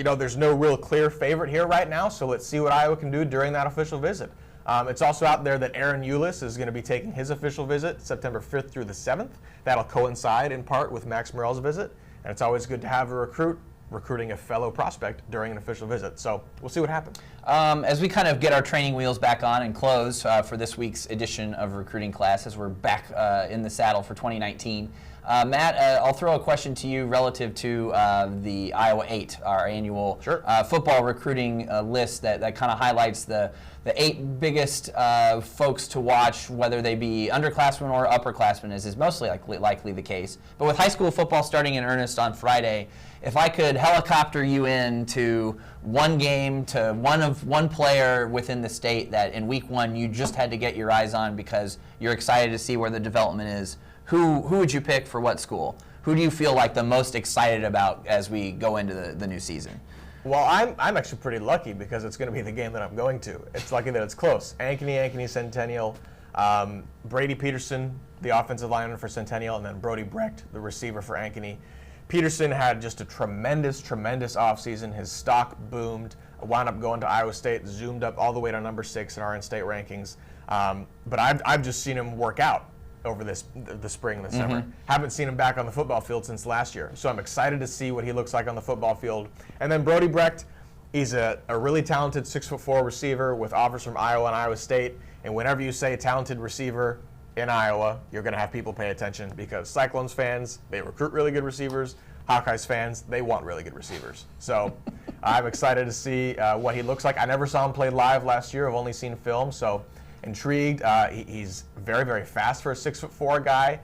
there's no real clear favorite here right now, so let's see what Iowa can do during that official visit. It's also out there that Aaron Eulis is going to be taking his official visit September 5th through the 7th. That'll coincide in part with Max Morell's visit, and it's always good to have a recruit recruiting a fellow prospect during an official visit. So we'll see what happens. As we kind of get our training wheels back on and close for this week's edition of Recruiting Class, as we're back in the saddle for 2019, Matt, I'll throw a question to you relative to the Iowa 8, our annual football recruiting list that kind of highlights the 8 biggest folks to watch, whether they be underclassmen or upperclassmen, as is mostly likely the case. But with high school football starting in earnest on Friday, if I could helicopter you into one game to one player within the state that in week 1 you just had to get your eyes on because you're excited to see where the development is, who would you pick for what school? Who do you feel like the most excited about as we go into the new season? Well, I'm actually pretty lucky because it's going to be the game that I'm going to. It's lucky that it's close. Ankeny Centennial, Brady Peterson, the offensive lineman for Centennial, and then Brody Brecht, the receiver for Ankeny. Peterson had just a tremendous offseason. His stock boomed, wound up going to Iowa State, zoomed up all the way to number 6 in our in-state rankings. But I've just seen him work out over the spring and the summer. Haven't seen him back on the football field since last year. So I'm excited to see what he looks like on the football field. And then Brody Brecht, he's a really talented 6'4" receiver with offers from Iowa and Iowa State. And whenever you say talented receiver in Iowa, you're going to have people pay attention because Cyclones fans, they recruit really good receivers. Hawkeyes fans, they want really good receivers. So I'm excited to see what he looks like. I never saw him play live last year. I've only seen film, so intrigued. He's very fast for a 6'4" guy.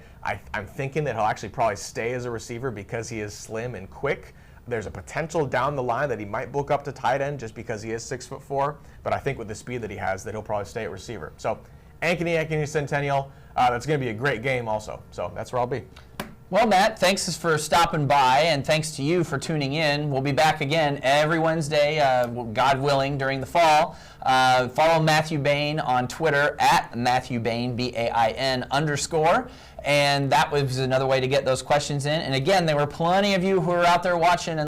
I'm thinking that he'll actually probably stay as a receiver because he is slim and quick. There's a potential down the line that he might bulk up to tight end just because he is 6'4", but I think with the speed that he has that he'll probably stay at receiver. So Ankeny Centennial, that's going to be a great game also. So that's where I'll be. Well, Matt, thanks for stopping by, and thanks to you for tuning in. We'll be back again every Wednesday, God willing, during the fall. Follow Matthew Bain on Twitter at Matthew Bain, BAIN _. And that was another way to get those questions in. And again, there were plenty of you who were out there watching and